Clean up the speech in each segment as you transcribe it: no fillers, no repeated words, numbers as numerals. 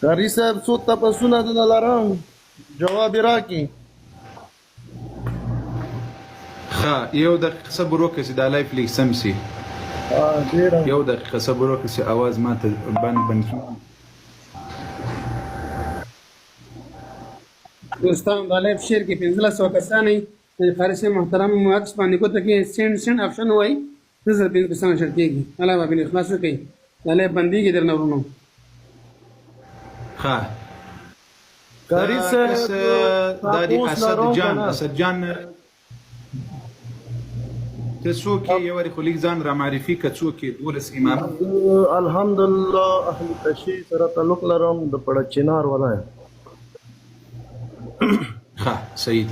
قاری صاحب څو تپسونه دلته لرم جواب یې راکړي. ښه یو دقیقه صبر وکړه چې دا لایف لیک سم سي. ډېره یو دقیقه صبر وکړه چې اواز ماته بند کړي. دوستان دا لایف شیر کې 1500 کسان یې قاری صاحب محترم عکس باندې کوته کې سند آپشن وای د 1500 کسان شر کېږي الله باندې اخلاص وکړي دا لایف بنديږي درنه ورونو. ښه قاری صاحب دا دی اسد جان ته څوک یې یو وارې خو لیک ځان را معرفي که څوک یې 12 امام. الحمدلله اهل تشیع سره تعلق لرم د پړه چنار ولایت. ښه صحیح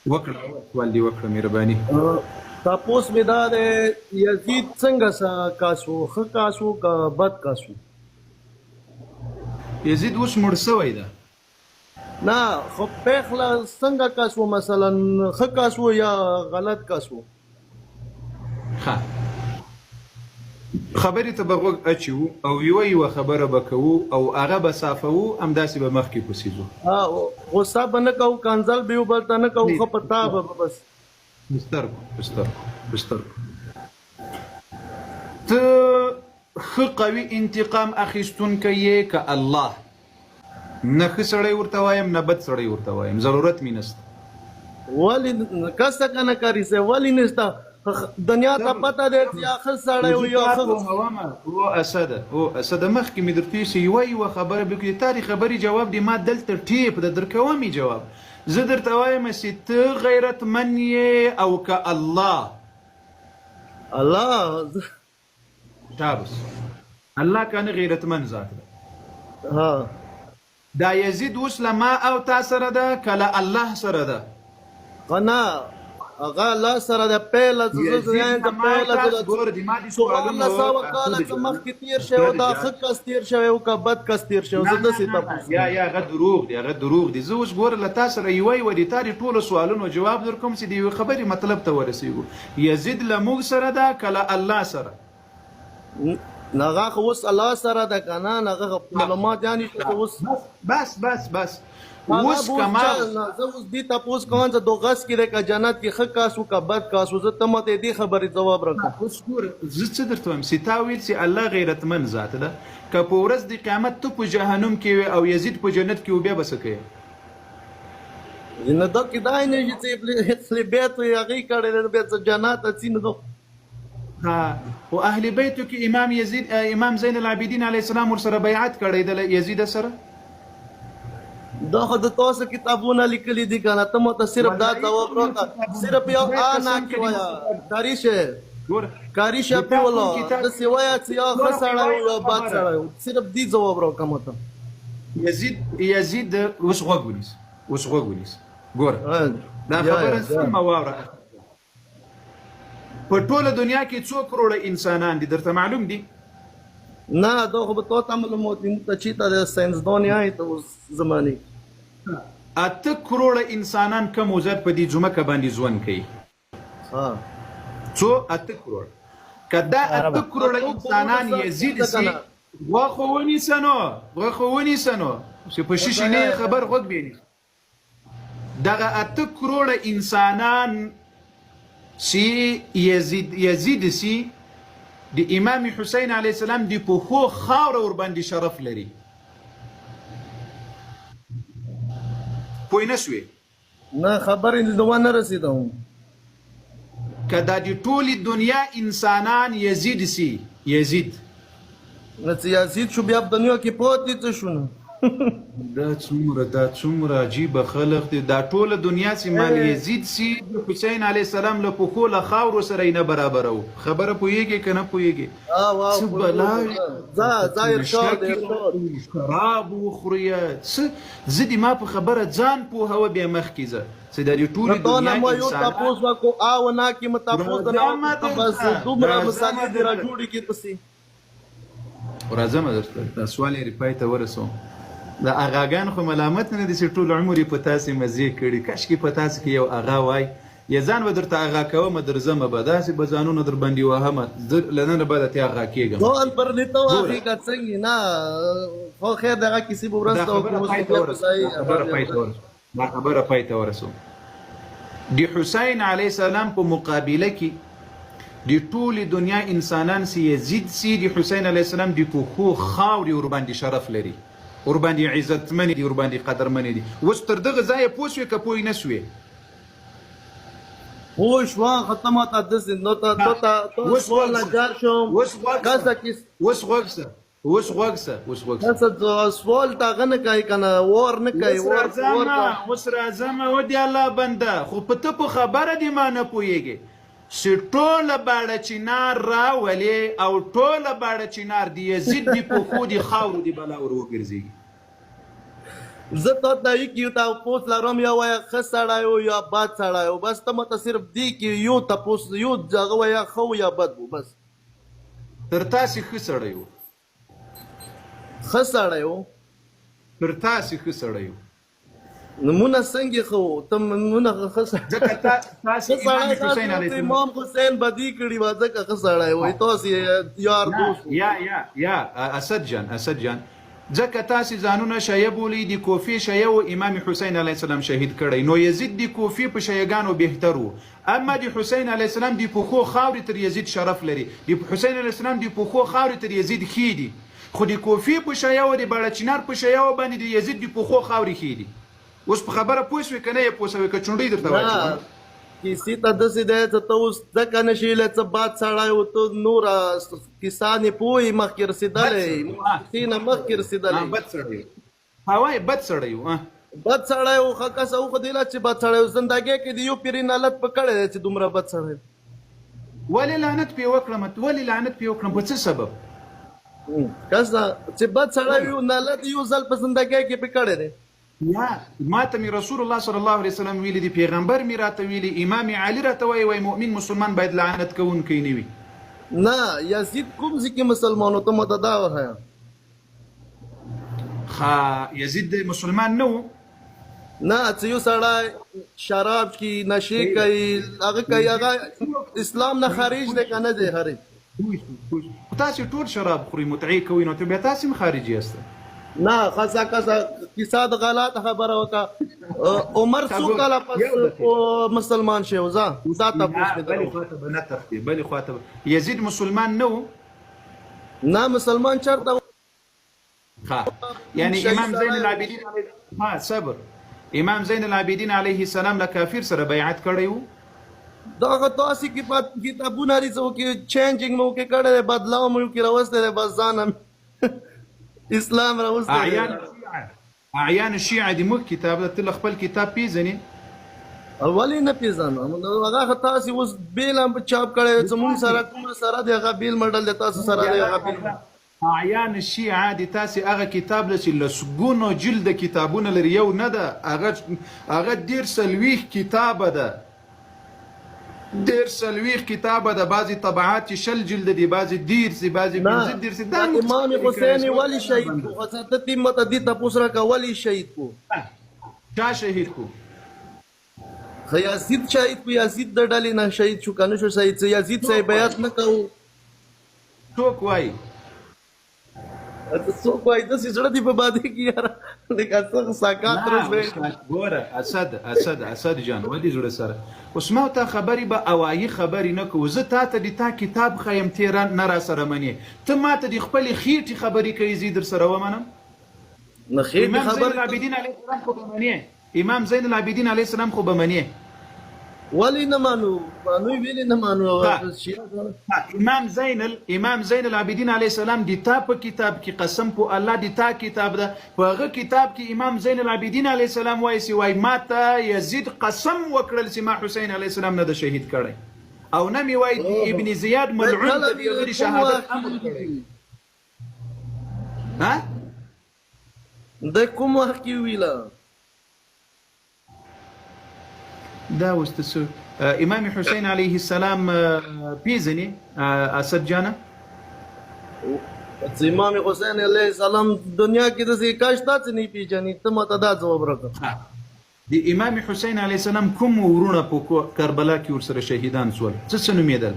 وکړه والدي وکړه مهرباني. تاسو مې دا د یزید څنګه کاسو ښه کاسو که بد کاسو؟ یزید اوس مړ شوی ده. نه خو پیغله څنګه کاسو مثلا ښه کاسو یا غلط کاسو؟ ښه خبرې ته به غوږ اچو او یوه خبره به کوو او هغه به صافوو همداسې به مخکې پسېځو. غصه به نه کوو کنځل به یو بل ته نه کوو ښه په تا به بس بسترګو ته ښه قوي انتقام اخیستونکی یې که الله نه ښه سړی ورته وایم نه بد سړی ورته وایم ضرورت مې نشته. ولې کسه که نه کاري صاحب ولې نشته دنیا ته پته دی چې یا ښه سړی و یا ښه اسده مخکې مې درته ویسي یوه خبره به کړي تا د خبرې جواب دی ما دلته ټیپ درکوم یې جواب زه درته وایم چې ته غیرتمن یې او که الله شابس الله کنه غیرتمن ذات ده. دا یزید اوس له ما او تا سره ده که له الله سره ده؟ نه هغه الله سره د پیله څه کاله څه مخکې تېر شوی او دا ښه کس تېر شوی او که بد کس تېر شوی زه داسې تپوس یا هغه دروغ دي. زه اوس ګوره له تا سره یوه د تا د ټولو سوالونو جواب درکوم چې د یوې خبرې مطلب ته ورسېږو. یزید له موږ سره ده که له الله سره؟ هغه خو اوس الله سره ده که نه هغه معلومات یعنې اوس بس اوس کما زه اوس دې تپوس کوم چې دوغس کې دی که جنت کې ښه کاسو که بد کاسو زه ته ماته دې خبرې جواب راکړه. اوس ګوره زه څه درته وایم چې تا ویل چې الله غیرتمن ذات ده که په ورځ د قیامت ته په جهنم کې وي او یزید په جنت کې و بیا به څه کوې؟ نه دا کېدای نه شي چې بیت یې هغې کړی دی بیا څه جنت ته ځي نو خو اهل بیتو کې امام زین العابدین علیه السلام ورسره بیعت کړی دی یزید سره. دا خو د تاسو کتابونه لیکلي دي که نه ته ماته صرف دا جواب راکړه صرف یو نه کې وایه کاري شپې ولا داسې وایه چې یا ښه سړی و یا بد سړی و صرف دې جواب راکړه ماته. یزید اوس غوږ ونیس ګوره دا خبره سمه واوره په ټوله دنیا کې څو کروړه انسانان دي درته معلوم دي؟ نه دا خو به تا ته معلومات دي موږ ته چېرته د ساینسدان یې ته اوس زمانې 8 کروړه انسانان کم وزت په دې ځمکه باندې ژوند کوي. څو 8 کروړه که دا 8 کروړه انسانان یزید سي غوښه ونیسه نو چې په شیشې نه خبر غوږ بیني دغه 8 کروړه انسانان چې یزید سي د امام حسین علیه السلام د پښو خاوره ورباندې شرف لري. پوه نه شوې؟ نه خبرې د ونه رسېدم که دا د ټولې دنیا انسانان یزید سي یزید شو بیا په دنیا کې پاتې څه شو نو دا څومره عجیبه خلق دی دا ټوله دنیا چې مال یزید سي د حسین علیه السلام له پښو له خاورو سره یې نه برابرو. خبره پوهېږې که نه پوهېږې؟ څه بلا شراب وخورې څه زه د ما په خبره ځان پوهوه بیا مخکې ځه چې د دې ټولې دنیا راځمه درته دا سوال یې پای ته ورسوم. د اغاګان خو ملامت نه دي چې ټول عمر یې په تاسې مزې کړي کاشکې په تاسې کې یو اغا وای یا ځان به درته اغا کومه درځمه به داسې به ځانونه در باندې وهمه زه له ننه به درته اغا کېږم ځان پر نیته واخلي که څنګه نه خو خیر دغه کیسې به دا ورسته خبره پای ته ورسوم دا خبره پای ته ورسوم د حسین علیه السلام په مقابله کې د ټولې دنیا انسانان سي یزید سي د حسین علیه السلام د پښو خاورې ورباندې شرف لري ورباندې عزتمن دي ورباندې قدرمن دي اوس تر دغه ځایه پوه شوې که پوه نه سوې پوه شوه ختمه ته داسې نو ته سوال نجار شوم کسه اوس غوږ شه اوس غوږ شه اوس غوږ شه کسه سوال ته هغه نه کوي که نه وار نه کوي اوس راځمه و دې الله بنده خو په ته په خبره دې ما نه پوهېږې چې ټوله باړه چینار راولې او ټوله باړه چینار د یزید د پښو د خاورو د بلا ور وګرځېږي زه تا ته کې تا پوس لرم یا وایه ښه سړی و یا بد سړی و بس ته ماته صرف دی کې یو تپوس یو هغه وایه ښه و یا بد و بس تر تاسې ښه سړی و ښه سړی و تر تاسې ښه سړی و نمونه څنګه ښه و ته نمونه ښه سړی امام حسین بدي کړي وه ځکه ښه سړی وایي تاسې یار دوست یا اسد جان ځکه تاسې ځانونه شیعه بولئ د کوفې شیعه و امام حسین علیه السلام شهید کړی نو یزید د کوفې په شیعګانو بهتر و اما د حسین علیه السلام د پښو خاورې تر یزید شرف لري د حسین علیه السلام د پښو خاورې تر یزید ښې دي خو د کوفې په شیعه و د بړچینار په شیعه و باندې د یزید د پښو خاورې ښې دي اوس په خبره پوه شوې که نه یې پوه شوې که چونډۍ درته واچوم کیسې ته داسې دی چې ته اوس ځکه نه شي له څه بد سړی و ته نوره کیسه نه پوهې مخکې رسېدلی کیسې نه مخکې رسېدلی بد سړی هوای بد سړی و بد سړی و ښه کسه وښودېله چې بد سړی و زندګۍ کې د یو پیرین حالت په کړی دی چې دومره بد سړی ولې لعنت پې وکړم ولې لعنت پې وکړم په څه سبب کسه چې بد سړی وي نالت یو ځل په زندګۍ کې پې کړی دی یا ما ته مې رسول الله صلی الله علیه وسلم ویلي دي پیغمبر مې راته ویلي امام علي راته وایي مؤمن مسلمان باید لعنت کوونکی نه وي نه یزید کوم ځای کې مسلمان و ته ماته دا وښیه ښه یزید مسلمان نه و نه چې یو سړی شراب کې نشې کوي هغه کوي هغه اسلام نه خارج دی که نه دی خارج تاسې ټول شراب خورئ متعې کوئ نو ته بیا تاسې هم خارجي یاست نه خاصه کیسه د غلط خبره وکړه عمر څو کاله پس مسلمان شو دا تاسو بلې خواته به نه تښتي بلې خواته یزید مسلمان نه و نه مسلمان چرته ها یعنی امام زین العابدین صبر امام زین العابدین علیه السلام له کافر سره بیعت کړی و دغه تاسو کې کتابونه لري چې چینجینګ مو کې کړی بدلاو مو کې راوستل بس ځان اسلام راوستل اعیان الشیعه د موږ کتاب ده ته خپل کتاب پیژنې ولې نه پیژنم هغه تاسو اوس بیل هم چاپ کړی زموږ سره کوم سره دی هغه بیل مډل د تاسو سره دی هغه بیل اعیان الشیعه د تاسو هغه کتاب لسی لسګونو جلد کتابونه لري یو نه ده هغه ډیر سلويخ کتاب ده ډیر سلويخ کتابه د بعضی طبعات شل جلد دي بعضی دیر سي بعضی 15 دیر سي دا امام حسین ولی شهید کو حضرت تیمت دي تاسو را کولی شهید کو چا شهید کو یزید شهید کو یزید د ډلې نه شهید شو کنه شو شهید یزید صاحب بیعت نه کوو څوک وایي څوک وایي داسې زړه دي په باندې کې یاره لکه څه ساکات روز ګوره اسد جان ودې زړه سره اوس ما ته خبرې به اوایي خبرې نه کوو زه تا ته د تا کتاب ښیم تېره نه را سره منې ته ما ته د خپلې خېټې خبرې کوي زه در سره ومنم امام زین العابدین علیه السلام خو به منې امام زین العابدین علیه السلام خو به منې ولې نه مانو نوی ویلې نه مانو امام زین العابدین علیه السلام د تا په کتاب کې قسم په الله د تا کتاب ده په هغه کتاب کې امام زین العابدین علیه السلام وایي ما ته یزید قسم وکړل چې ما حسین علیه السلام نه د شهید کړی او نه مې وایي ابن زیاد ملعون د دې شهادت امر کړی ها د کوم وخت کې ویله دا اوس تاسو امام حسین علیه السلام پیژنې اسد جانه امام حسین علیه السلام دنیا کې داسې کاشته چې نه پیژنې ته ماته دا ځواب راکړه د امام حسین علیه السلام کوم ورونه په کربلا کې ورسره شهیدان سول څه نومېدل؟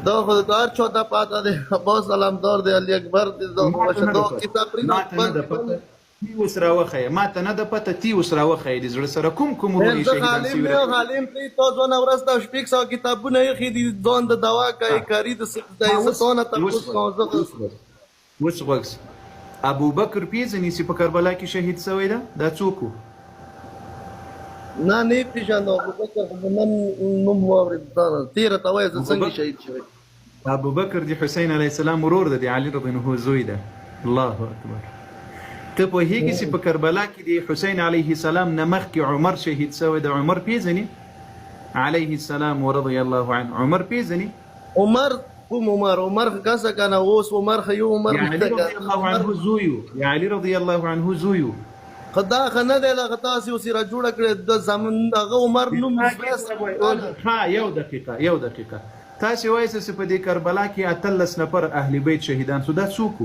دا خو د هر چا ته پاته دی، عباس علمدار دی، علی اکبر دی، دا کتاب پرې تی اوس راوښیه، ما ته نه ده پته، تی اوس راوښیه د زړه سره کوم ورونه شهیدان سوي؟ عالم پرې تا ځوانه ورځ ته شپږ سوه کتابونه ایښي دي، ځان د دوا کوي کاري د عزت ونه تپوس کوم. اوس غوږ ابوبکر پیژنې چې په کربلا کې شهید سوی ده؟ دا څوک و؟ نه نه پېژنم، ابوبکر خو نن نوم واورېد تا نه، تېره ته وایه زه څنګه شهید شوی. ابوبکر د حسین علیه السلام ورور ده، د علي رضی الله عنه زوی ده. الله اکبر. ته پوهېږې چې په کربلا کې د حسین علیه السلام نه مخکې عمر شهید سوی ده؟ عمر پیژنې علیه السلام ورضی الله عنه؟ عمر پیژنې؟ عمر کوم عمر؟ عمر کسه که نه اوس عمر خو یو عمر علي رضی الله عنه زوی و، علي رضی الله عنه زوی و. خو دا ښه نه دی دغه تاسې اوس یې راجوړه کړې د زمن هغه عمر نوم ها یو دقیقه تاسې وایسه چې په دې کربلا کې 18 نفر اهل بیت شهیدان سو، دا څوک و؟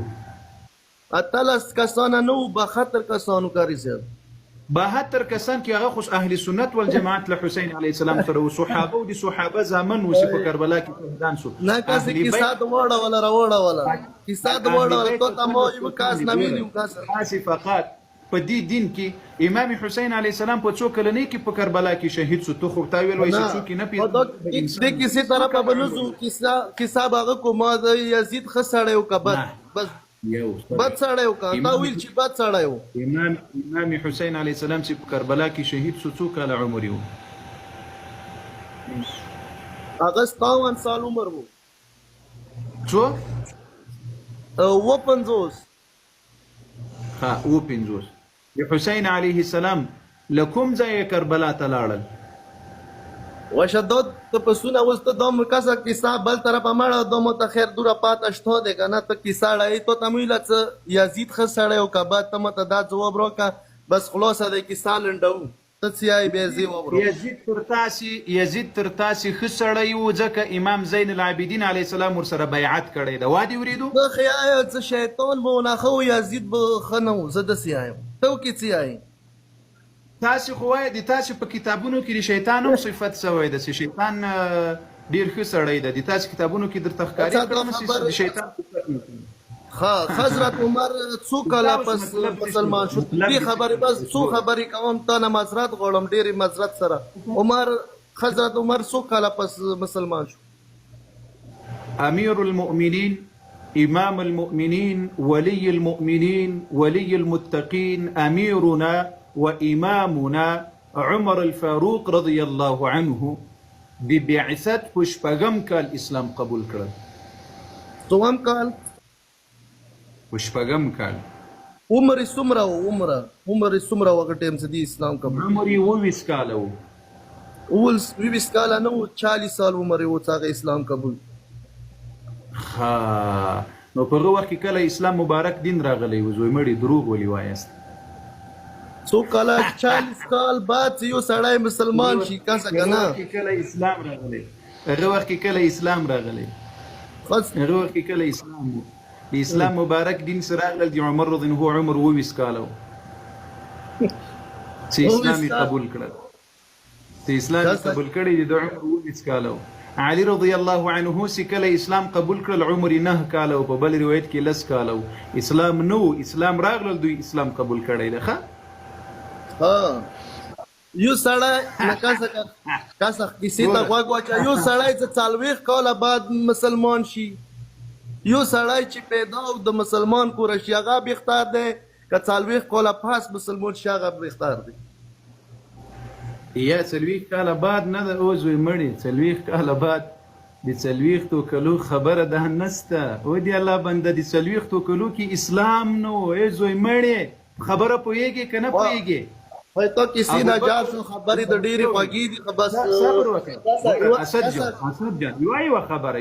18 کسانه نه وو، 72 کسانو کاري صاحب. 72 کسان کې هغه خو اهل سنت والجماعت له حسین علیه السلام سره و، صحابه او د صحابه زامن و چې په کربلا کې شهیدان سو. نه کاسې کیسه د وړه ولا کیسه د وړه تو ته مو یو کاس نه ویلو کاس فقط په دې دین کې امام حسین علیه السلام په څو کلنۍ کې په کربلا کې شهید سو؟ تو خو تا ویل وایي چې څوک نه پیژني. د کیسې طرف به نزو کیسه هغه کومه د یزید ښه سړی و که بد؟ بس بد سړی و که تا ویل چې بد سړی و؟ امام حسین علیه السلام چې په کربلا کې شهید سو څو کاله عمر و؟ هغه 57 سال عمر و. څو؟ 50. ها 50. د حسین علیه السلام له کوم ځایه کربلا ته لاړل؟ وشداد تپسونه اوس ته دا کسه کیسه بل طرفه مړه دا متخیر دوره پاته شته دی که نه؟ ته کیسه اړوي تو ته مې ویله څه یزید ښه سړی و که بد؟ ته ماته دا ځواب راکړه، بس خلاصه د کیسه لنډوو. ته څه یایې بیا زه وورم. یزید تر تاسې ښه سړی و ځکه امام زین العابدین علیه السلام ورسره بیعت کړی ده. وا دې ورېدو؟ زه ښه یایم، څه شیطان به ونه ښه و، یزید به ښه نه و. زه داسې یایم. ته وکې څه یایې؟ تاسې خو وایه د تاسې په کتابونو کې د شیطان هم صفت سوی ده چې شیطان ډېر ښه سړی ده. د تاسې کتابونو کې درته ښکاري کړم چې د شیطان صفت نه کوي. ها حضرت عمر څو کاله پس مسلمان شو؟ دې خبرې بس څو خبرې کوم، تا نه معذرت غواړم ډېرې معذرت سره. حضرت عمر څو کاله پس مسلمان شو؟ امیر المؤمنین، امام المؤمنین، ولی المؤمنین، ولی المتقین، امیرنا وامامنا عمر الفاروق رضی الله عنه د بعثت په شپږم کال اسلام قبول کړل. څوم کال؟ په شپږم کال. عمر یې څومره و؟ عمر یې څومره وغه ټایم چې د اسلام قبول؟ عمر یې 29 کاله و. 29 کاله نه و، 40 سال عمر یې و چې هغه اسلام قبول. ها نو په هغه وخت کې کله اسلام مبارک دین راغلی و؟ زوی مړي دروغ ولې وایاست؟ څو کاله 40 کال بعد یو سړی مسلمان شي کاسه که نه؟ هغه وخت کې کله اسلام راغلی، هغه وخت کې کله اسلام و. د اسلام مبارک دین سره راغلل د عمر رضی الله عنه عمر 29 کاله و چې اسلام یې قبول کړل. چې اسلام یې قبول کړی د عمر 29 کاله و. علي رضی الله عنه چې کله اسلام قبول کړل عمر یې 9 کاله و. په بل روایت کې 10 کاله و. اسلام نه و، اسلام راغلل دوی اسلام قبول کړی دی. ښه یو سړی کاسه کیسې ته غوږ واچوه، یو سړی چې 40 کاله بعد مسلمان شي، یو سړی چې پیدا او د مسلمان کوره شي هغه بهتر دی که 40 کاله پس مسلمان شي هغه بهتر دی؟ یا 40 کاله بعد نه ده اوس وی مړي، 40 کاله بعد د 40 کلو خبره ده نسته. او دی الله بنده د 40 کلو کې اسلام نو اوس وی مړي خبره پوهیږي که نه پوهیږي؟ وای ته کسی نه جار شو، خبرې د ډېرې خوږې دي. بس صبر وکړه اسد جان. یوه خبره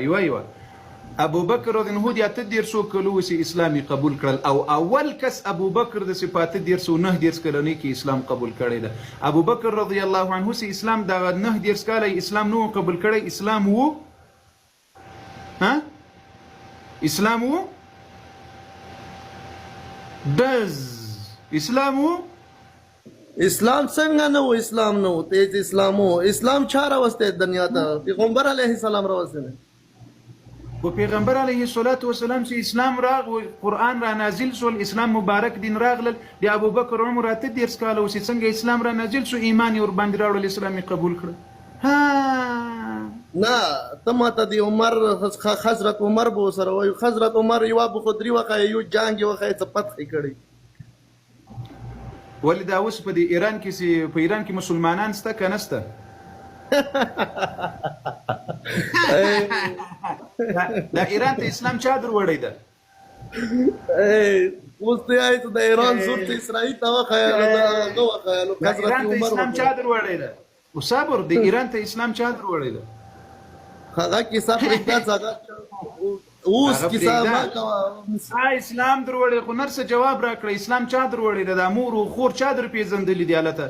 ابوبکر رضی الله عنه د 18 کلو چې اسلامي قبول کړل، او اول کس ابوبکر د 18 کلنۍ کې اسلام قبول کړی ده. ابوبکر رضی الله عنه چې اسلام د 19 کاله اسلام نو قبول کړی، اسلام وو اسلام وو دز اسلام وو اسلام څنګه نه و اسلام نه و ته اسلام و اسلام چا راوسته دنیا ته پیغمبر علیه السلام راوسته و پیغمبر علیه الصلاة والسلام چې اسلام راغ و قرآن را نازل شو اسلام مبارک دین راغلل د ابوبکر عمر اته 10 کاله وسی څنګه اسلام را نازل شو ایمان ور باندې راوړل اسلام قبول کړ ها نه ته ماته دی عمر حضرت عمر بو سره وای حضرت عمر یو ابو خدری وقای یو جنگ وقای څه پته کړی ولې دا اوس په ایران کې په ایران کې مسلمانان سته که نسته دا ایران ته اسلام چا در وړی ده اوس ته آیت د ایران زور ته اسرائیل ته وقای نو وقای نو حضرت ایران ته عمر اسلام چا در وړی ده او صبر د ایران ته اسلام چا در وړی ده هغه کیسه پرېږده څنګه اوس کیسه ما کوه اسلام در وړی خو نرسه جواب راکړه اسلام چا در وړی ده د مور او خور چا در پیژندلی دی هلته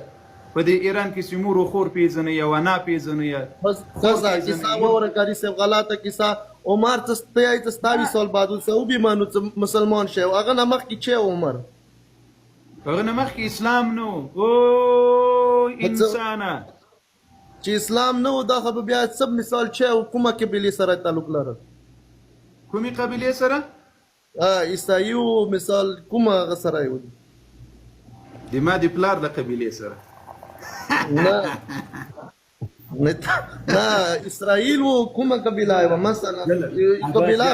په دې ایران کې چې مور او خور پیژنې یا ونه پیژنې بس خزا کیسه وره کاری سے غلطه کیسه عمر ته تستاوی سال بعد او به مانو مسلمان شه هغه نمخ کی چه عمر هغه نمخ کی اسلام نو او انسانه چې اسلام نو دا خو بیا سب مثال چه کومه قبیله سره تعلق لري کومي قبیله سره عیسایو مثال کومه سره یو د ما د پلار د قبیله سره نه نه اسرائیل و کومه قبیله و مثلا قبیله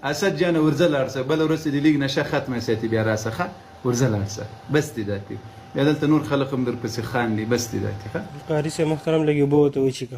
اسد جان ورزل ارسه بل ورسې د لیګ نشه ختمه ساتي بیا راسخه ورزل ارسه بس دې داتي بیا دلته نور خلک هم در پسې خان دي بس دې داتي قاری سے محترم لګي بو ته وچی کا